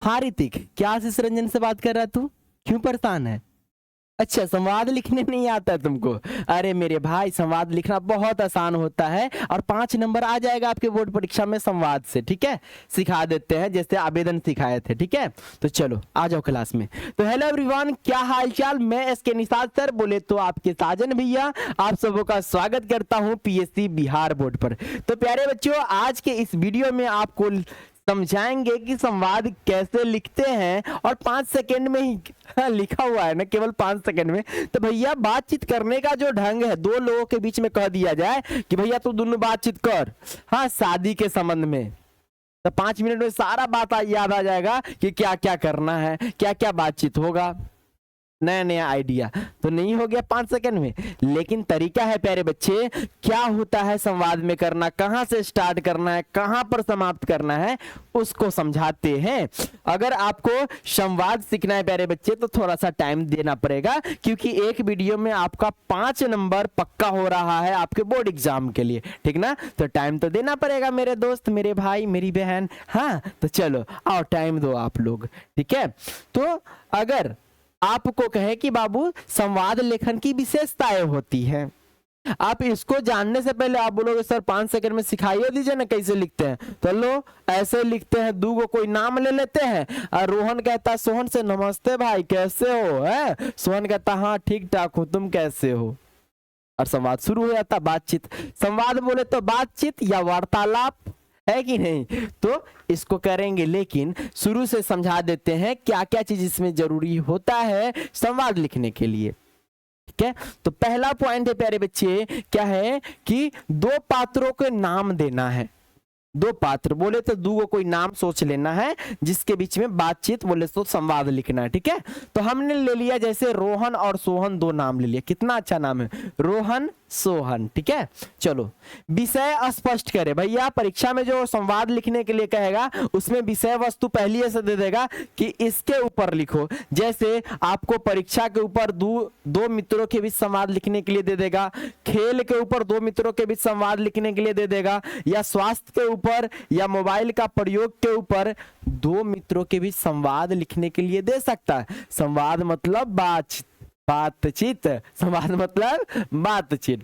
हाँ ऋतिक, क्या आशीष रंजन से बात कर रहा तू? क्यों परेशान है? अच्छा, संवाद लिखने नहीं आता है तुमको? अरे मेरे भाई, संवाद लिखना बहुत आसान होता है और 5 नंबर आ जाएगा आपके बोर्ड परीक्षा में संवाद से। ठीक है, सिखा देते हैं जैसे आवेदन सिखाए थे। ठीक है, तो चलो आ जाओ क्लास में। तो हेलो एवरीवन, क्या हाल चाल? मैं एसके निषाद सर, बोले तो आपके साजन भैया, आप सबों का स्वागत करता हूं पीएससी बिहार बोर्ड पर। तो प्यारे बच्चों, आज के इस वीडियो में आपको समझाएंगे कि संवाद कैसे लिखते हैं और 5 सेकंड में ही लिखा हुआ है ना, केवल 5 सेकंड में। तो भैया बातचीत करने का जो ढंग है, दो लोगों के बीच में कह दिया जाए कि भैया तू दोनों बातचीत कर, हाँ, शादी के संबंध में, तो 5 मिनट में सारा बात याद आ जाएगा कि क्या क्या करना है, क्या क्या बातचीत होगा। नया नया आइडिया तो नहीं हो गया 5 सेकंड में, लेकिन तरीका है प्यारे बच्चे, क्या होता है संवाद में करना, कहां से स्टार्ट करना है, कहां पर समाप्त करना है, उसको समझाते हैं। अगर आपको संवाद सीखना है प्यारे बच्चे तो थोड़ा सा टाइम देना पड़ेगा, क्योंकि एक वीडियो में आपका 5 नंबर पक्का हो रहा है आपके बोर्ड एग्जाम के लिए। ठीक ना, तो टाइम तो देना पड़ेगा मेरे दोस्त, मेरे भाई, मेरी बहन। हाँ, तो चलो आओ, टाइम दो आप लोग। ठीक है, तो अगर आपको कहे कि बाबू संवाद लेखन की विशेषताएं होती हैं, आप इसको जानने से पहले आप बोलोगे सर 5 सेकंड में सिखाइए दीजिए ना कैसे लिखते हैं। तो लो, ऐसे लिखते हैं, दूगो कोई नाम ले लेते हैं और रोहन कहता है सोहन से, नमस्ते भाई कैसे हो, है? सोहन कहता हाँ ठीक ठाक हो, तुम कैसे हो? और संवाद शुरू हो जाता, बातचीत। संवाद बोले तो बातचीत या वार्तालाप, है कि नहीं? तो इसको करेंगे, लेकिन शुरू से समझा देते हैं क्या क्या चीज इसमें जरूरी होता है संवाद लिखने के लिए। ठीक है, तो पहला पॉइंट है प्यारे बच्चे, क्या है कि 2 पात्रों के नाम देना है। 2 पात्र बोले तो दूगो कोई नाम सोच लेना है जिसके बीच में बातचीत बोले तो संवाद लिखना है। ठीक है, तो हमने ले लिया जैसे रोहन और सोहन, 2 नाम ले लिया, कितना अच्छा नाम है, रोहन सोहन। ठीक है, चलो विषय स्पष्ट करे। भैया परीक्षा में जो संवाद लिखने के लिए कहेगा उसमें विषय वस्तु पहले ऐसे दे देगा कि इसके ऊपर लिखो। जैसे आपको परीक्षा के ऊपर दो मित्रों के बीच संवाद लिखने के लिए दे देगा, खेल के ऊपर 2 मित्रों के बीच संवाद लिखने के लिए दे देगा, या स्वास्थ्य के ऊपर या मोबाइल का प्रयोग के ऊपर 2 मित्रों के बीच संवाद लिखने के लिए दे सकता है। संवाद मतलब बातचीत, संवाद मतलब बातचीत।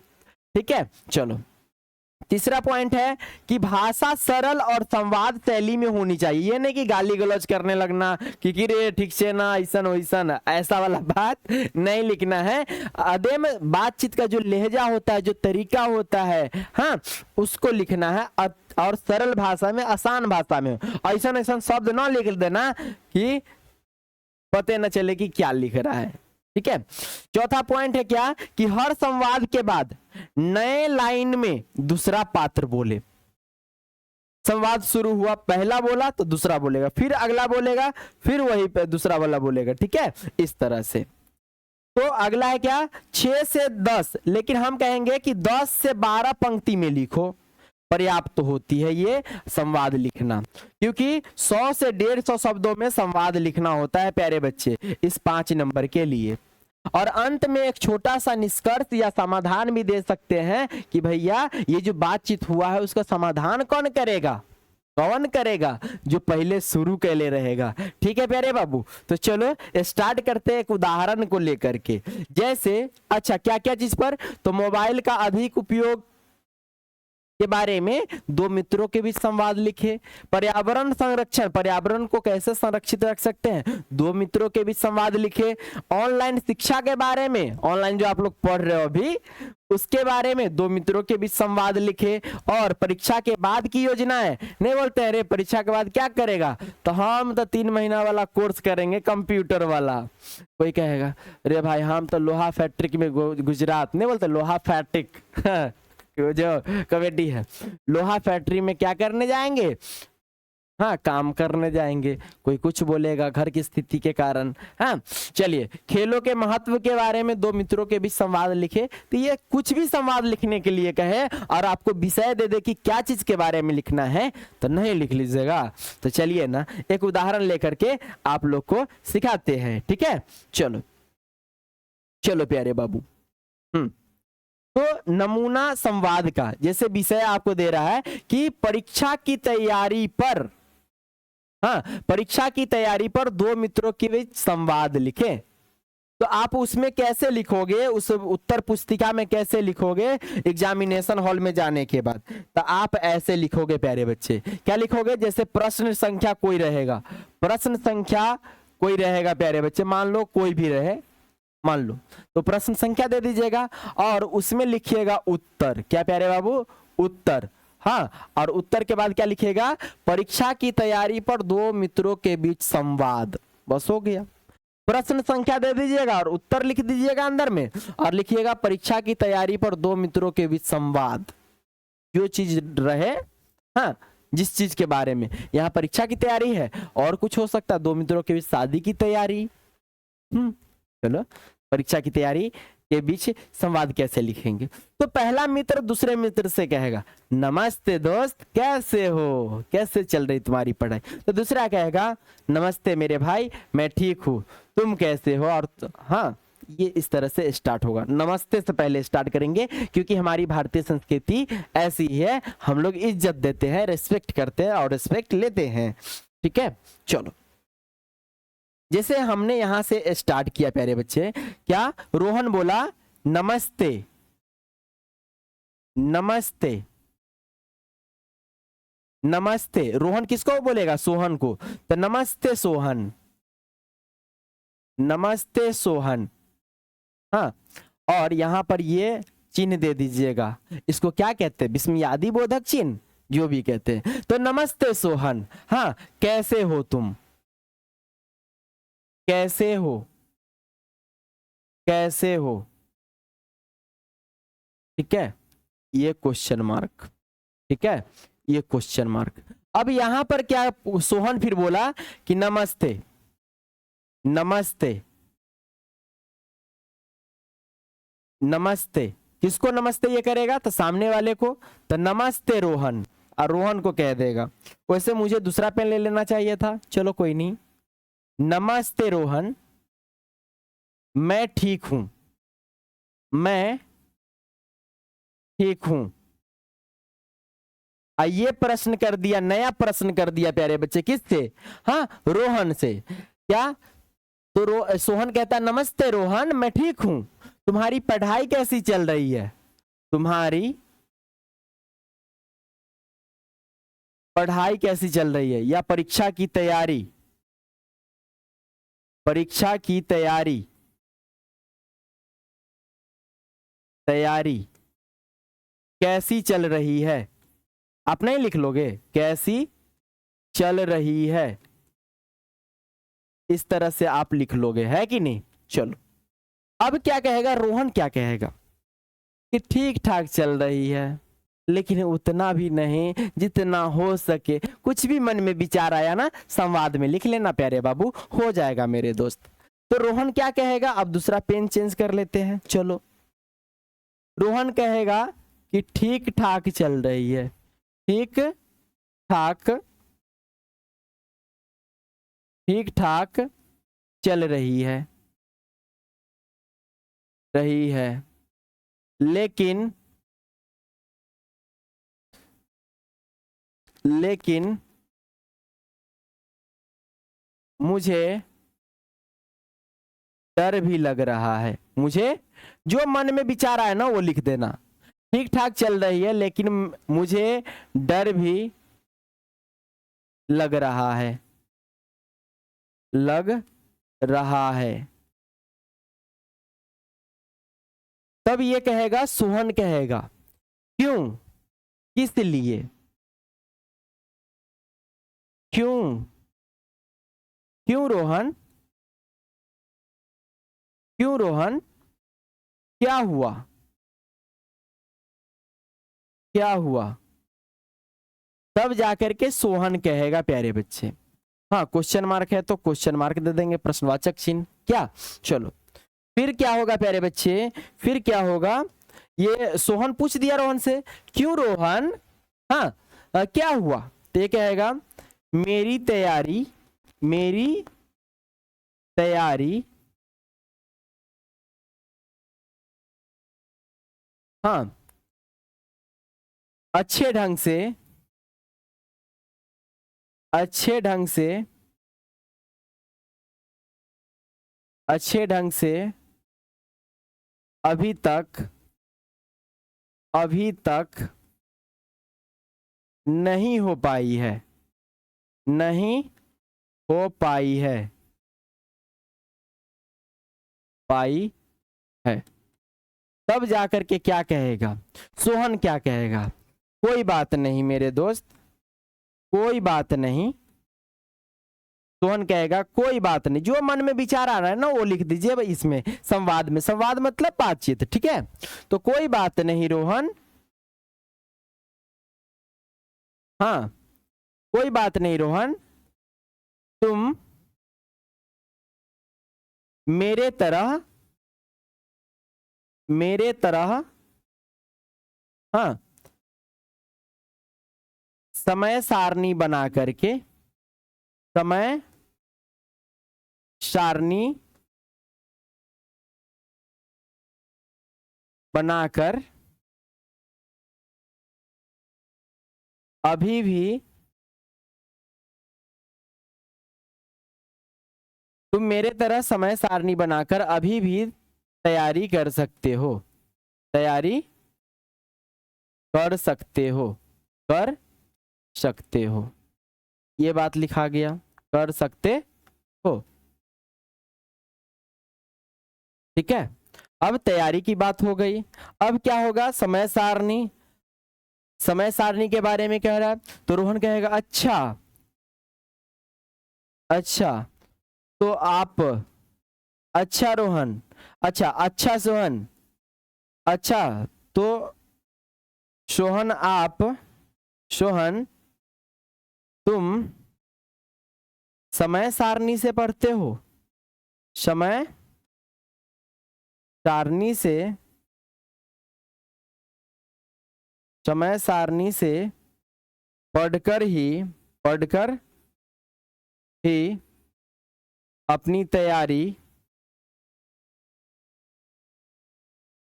ठीक है, चलो तीसरा पॉइंट है कि भाषा सरल और संवाद शैली में होनी चाहिए। ये नहीं कि गाली गलौज करने लगना कि रे ठीक से ना, ऐसन वैसन, ऐसा वाला बात नहीं लिखना है। अदे में बातचीत का जो लहजा होता है, जो तरीका होता है, हाँ, उसको लिखना है और सरल भाषा में, आसान भाषा में। ऐसा ऐसा शब्द ना लिख देना कि पता न चले कि क्या लिख रहा है। ठीक है, चौथा पॉइंट है क्या कि हर संवाद के बाद नए लाइन में दूसरा पात्र बोले। संवाद शुरू हुआ, पहला बोला तो दूसरा बोलेगा, फिर अगला बोलेगा, फिर वही पे दूसरा वाला बोलेगा। ठीक है, इस तरह से। तो अगला है क्या, 6 से 10, लेकिन हम कहेंगे कि 10 से 12 पंक्ति में लिखो, पर्याप्त होती है ये संवाद लिखना, क्योंकि 100 से 150 शब्दों में संवाद लिखना होता है प्यारे बच्चे इस 5 नंबर के लिए। और अंत में एक छोटा सा निष्कर्ष या समाधान भी दे सकते हैं कि भैया ये जो बातचीत हुआ है उसका समाधान कौन करेगा? कौन करेगा? जो पहले शुरू के ले रहेगा। ठीक है प्यारे बाबू, तो चलो स्टार्ट करते हैं एक उदाहरण को लेकर के। जैसे अच्छा, क्या क्या चीज पर, तो मोबाइल का अधिक उपयोग के बारे में 2 मित्रों के बीच संवाद लिखे। पर्यावरण संरक्षण, पर्यावरण को कैसे संरक्षित रख सकते हैं, 2 मित्रों के बीच संवाद लिखे। ऑनलाइन शिक्षा के बारे में, ऑनलाइन जो आप लोग पढ़ रहे हो अभी, उसके बारे में 2 मित्रों के बीच संवाद लिखे। और परीक्षा के बाद की योजनाएं, नहीं बोलते अरे परीक्षा के बाद क्या करेगा, तो हम तो 3 महीना वाला कोर्स करेंगे कंप्यूटर वाला। कोई कहेगा अरे भाई हम तो लोहा फैक्ट्री में गुजरात, नहीं बोलते लोहा फैक्ट्री जो कमेटी है, लोहा फैक्ट्री में क्या करने जाएंगे, हाँ, काम करने जाएंगे। कोई कुछ बोलेगा घर की स्थिति के कारण। हाँ, चलिए खेलों के महत्व के बारे में 2 मित्रों के बीच संवाद लिखे। तो ये कुछ भी संवाद लिखने के लिए कहे और आपको विषय दे दे कि क्या चीज के बारे में लिखना है, तो नहीं लिख लीजिएगा। तो चलिए ना एक उदाहरण लेकर के आप लोग को सिखाते हैं। ठीक है, चलो चलो प्यारे बाबू। तो नमूना संवाद का जैसे विषय आपको दे रहा है कि परीक्षा की तैयारी पर, हाँ, परीक्षा की तैयारी पर दो मित्रों के बीच संवाद लिखें। तो आप उसमें कैसे लिखोगे, उस उत्तर पुस्तिका में कैसे लिखोगे एग्जामिनेशन हॉल में जाने के बाद? तो आप ऐसे लिखोगे प्यारे बच्चे। क्या लिखोगे? जैसे प्रश्न संख्या कोई रहेगा, प्रश्न संख्या कोई रहेगा प्यारे बच्चे, मान लो कोई भी रहे, मान लो, तो प्रश्न संख्या दे दीजिएगा और उसमें लिखिएगा उत्तर। क्या प्यारे बाबू? उत्तर। हाँ, और उत्तर के बाद क्या लिखेगा? परीक्षा की तैयारी पर दो मित्रों के बीच संवाद। बस हो गया। प्रश्न संख्या दे दीजिएगा और उत्तर लिख दीजिएगा अंदर में, और लिखिएगा परीक्षा की तैयारी पर दो मित्रों के बीच संवाद। जो चीज रहे, हाँ, जिस चीज के बारे में, यहाँ परीक्षा की तैयारी है और कुछ हो सकता है, दो मित्रों के बीच शादी की तैयारी। चलो, परीक्षा की तैयारी के बीच संवाद कैसे लिखेंगे? तो पहला मित्र दूसरे मित्र से कहेगा नमस्ते दोस्त, कैसे हो, कैसे चल रही तुम्हारी पढ़ाई? तो दूसरा कहेगा नमस्ते मेरे भाई, मैं ठीक हूँ, तुम कैसे हो? और हाँ, ये इस तरह से स्टार्ट होगा। नमस्ते से पहले स्टार्ट करेंगे, क्योंकि हमारी भारतीय संस्कृति ऐसी है, हम लोग इज्जत देते हैं, रिस्पेक्ट करते हैं और रिस्पेक्ट लेते हैं। ठीक है, चलो, जैसे हमने यहां से स्टार्ट किया प्यारे बच्चे, क्या रोहन बोला नमस्ते, नमस्ते, नमस्ते। रोहन किसको बोलेगा? सोहन को। तो नमस्ते सोहन, नमस्ते सोहन। हाँ, और यहां पर ये चिन्ह दे दीजिएगा, इसको क्या कहते हैं? विस्मयादि बोधक चिन्ह, जो भी कहते हैं। तो नमस्ते सोहन, हाँ, कैसे हो तुम, कैसे हो, कैसे हो? ठीक है, ये क्वेश्चन मार्क। ठीक है, ये क्वेश्चन मार्क। अब यहां पर क्या सोहन फिर बोला कि नमस्ते, नमस्ते, नमस्ते। किसको नमस्ते ये करेगा? तो सामने वाले को। तो नमस्ते रोहन, और रोहन को कह देगा। वैसे मुझे दूसरा पेन ले लेना चाहिए था, चलो कोई नहीं। नमस्ते रोहन, मैं ठीक हूं, मैं ठीक हूं। ये प्रश्न कर दिया, नया प्रश्न कर दिया प्यारे बच्चे, किससे? हाँ, रोहन से। क्या? तो सोहन कहता है नमस्ते रोहन, मैं ठीक हूं, तुम्हारी पढ़ाई कैसी चल रही है? तुम्हारी पढ़ाई कैसी चल रही है? या परीक्षा की तैयारी, परीक्षा की तैयारी, तैयारी कैसी चल रही है? आप नहीं लिख लोगे? कैसी चल रही है, इस तरह से आप लिख लोगे, है कि नहीं? चलो, अब क्या कहेगा रोहन? क्या कहेगा कि ठीक ठाक चल रही है, लेकिन उतना भी नहीं जितना हो सके। कुछ भी मन में विचार आया ना, संवाद में लिख लेना प्यारे बाबू, हो जाएगा मेरे दोस्त। तो रोहन क्या कहेगा? अब दूसरा पेन चेंज कर लेते हैं, चलो। रोहन कहेगा कि ठीक ठाक चल रही है, ठीक ठाक, ठीक ठाक चल रही है, रही है, लेकिन, लेकिन मुझे डर भी लग रहा है। मुझे, जो मन में विचार आया ना वो लिख देना। ठीक ठाक चल रही है, लेकिन मुझे डर भी लग रहा है, लग रहा है। तब ये कहेगा, सोहन कहेगा क्यों, किस लिए, क्यों, क्यों रोहन, क्यों रोहन, क्या हुआ, क्या हुआ? तब जाकर के सोहन कहेगा प्यारे बच्चे, हाँ, क्वेश्चन मार्क है तो क्वेश्चन मार्क दे देंगे, प्रश्नवाचक चिन्ह। क्या? चलो, फिर क्या होगा प्यारे बच्चे? फिर क्या होगा? ये सोहन पूछ दिया रोहन से, क्यों रोहन, हाँ, क्या हुआ? तो ये कहेगा मेरी तैयारी, मेरी तैयारी, हाँ, अच्छे ढंग से, अच्छे ढंग से, अच्छे ढंग से अभी तक, अभी तक नहीं हो पाई है, नहीं हो पाई है, पाई है। तब जाकर के क्या कहेगा सोहन, क्या कहेगा? कोई बात नहीं मेरे दोस्त, कोई बात नहीं। सोहन कहेगा कोई बात नहीं, जो मन में विचार आ रहा है ना वो लिख दीजिए भाई इसमें संवाद में। संवाद मतलब बातचीत, ठीक है? तो कोई बात नहीं रोहन, हाँ कोई बात नहीं रोहन, तुम मेरे तरह, मेरे तरह, हाँ समय सारणी बना करके, समय सारणी बनाकर अभी भी, तुम मेरे तरह समय सारणी बनाकर अभी भी तैयारी कर सकते हो, तैयारी कर सकते हो, कर सकते हो। ये बात लिखा गया, कर सकते हो, ठीक है? अब तैयारी की बात हो गई। अब क्या होगा? समय सारणी, समय सारणी के बारे में कह रहा है तो रोहन कहेगा अच्छा, अच्छा तो आप, अच्छा रोहन, अच्छा, अच्छा सोहन, अच्छा तो सोहन आप, सोहन तुम समय सारणी से पढ़ते हो, समय सारणी से, समय सारणी से पढ़कर ही, पढ़कर ही अपनी तैयारी,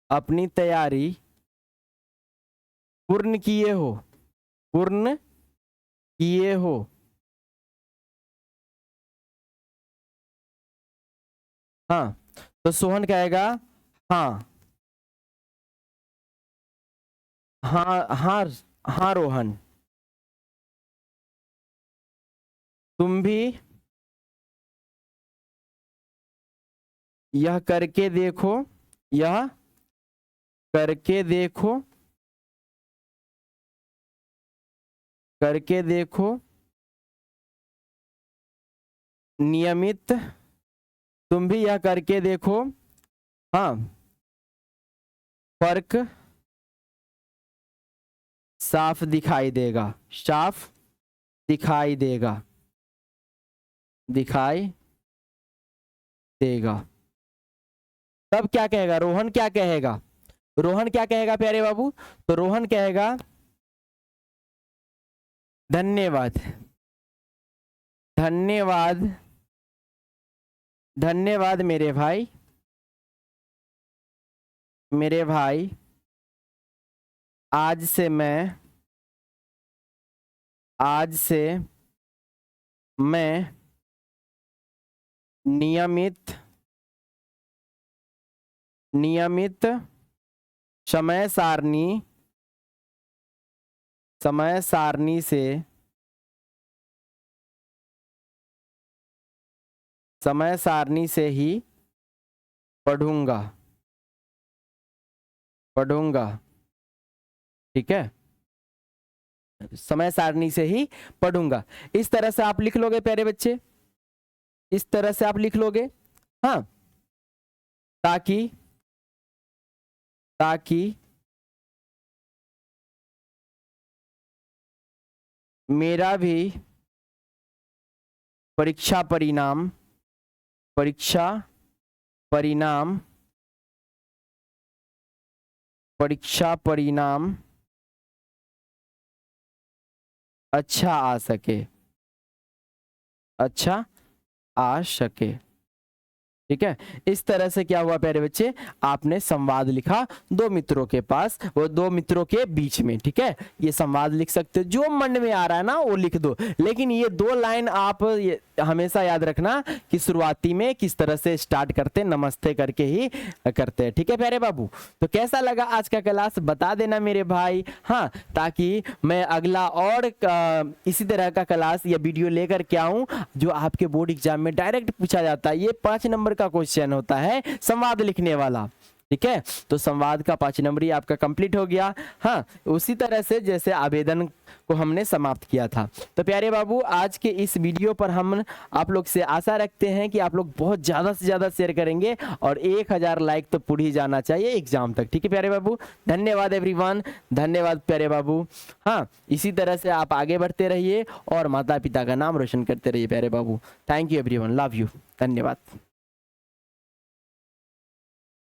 अपनी तैयारी पूर्ण किए हो, पूर्ण किए हो। हाँ तो सोहन कहेगा हाँ, हाँ हाँ, हाँ रोहन तुम भी यह करके देखो, यह करके देखो, करके देखो नियमित, तुम भी यह करके देखो, हाँ फर्क साफ दिखाई देगा, साफ दिखाई देगा, दिखाई देगा। तब क्या कहेगा रोहन, क्या कहेगा? रोहन क्या कहेगा प्यारे बाबू? तो रोहन कहेगा धन्यवाद, धन्यवाद, धन्यवाद मेरे भाई, मेरे भाई आज से मैं, आज से मैं नियमित, नियमित समय सारणी, समय सारणी से, समय सारणी से ही पढ़ूंगा, पढ़ूंगा, ठीक है? समय सारणी से ही पढ़ूंगा। इस तरह से आप लिख लोगे प्यारे बच्चे, इस तरह से आप लिख लोगे, हाँ ताकि, ताकि मेरा भी परीक्षा परिणाम, परीक्षा परिणाम, परीक्षा परिणाम अच्छा आ सके, अच्छा आ सके, ठीक है। इस तरह से क्या हुआ प्यारे बच्चे, आपने संवाद लिखा दो मित्रों के पास, वो दो मित्रों के बीच में। ठीक है, ये संवाद लिख सकते हो, जो मन में आ रहा है ना वो लिख दो, लेकिन ये दो लाइन आप ये हमेशा याद रखना कि शुरुआती में किस तरह से स्टार्ट करते, नमस्ते करके ही करते हैं। ठीक है प्यारे बाबू, तो कैसा लगा आज का क्लास बता देना मेरे भाई, हाँ, ताकि मैं अगला और इसी तरह का क्लास या वीडियो लेकर के आऊं जो आपके बोर्ड एग्जाम में डायरेक्ट पूछा जाता है। ये 5 नंबर का क्वेश्चन होता है संवाद लिखने वाला। ठीक है, तो संवाद का 5 नंबर आपका कंप्लीट हो गया। हाँ, उसी तरह से जैसे आवेदन को हमने समाप्त किया था। तो प्यारे बाबू, आज के इस वीडियो पर हम आप लोग से आशा रखते हैं कि आप लोग बहुत ज़्यादा से ज़्यादा शेयर करेंगे और 1000 लाइक तो पूरी ही जाना चाहिए एग्जाम तक। ठीक है प्यारे बाबू, धन्यवाद एवरीवन, धन्यवाद प्यारे बाबू। हाँ, इसी तरह से आप आगे बढ़ते रहिए और माता पिता का नाम रोशन करते रहिए प्यारे बाबू। Thank you everyone, love you, धन्यवाद।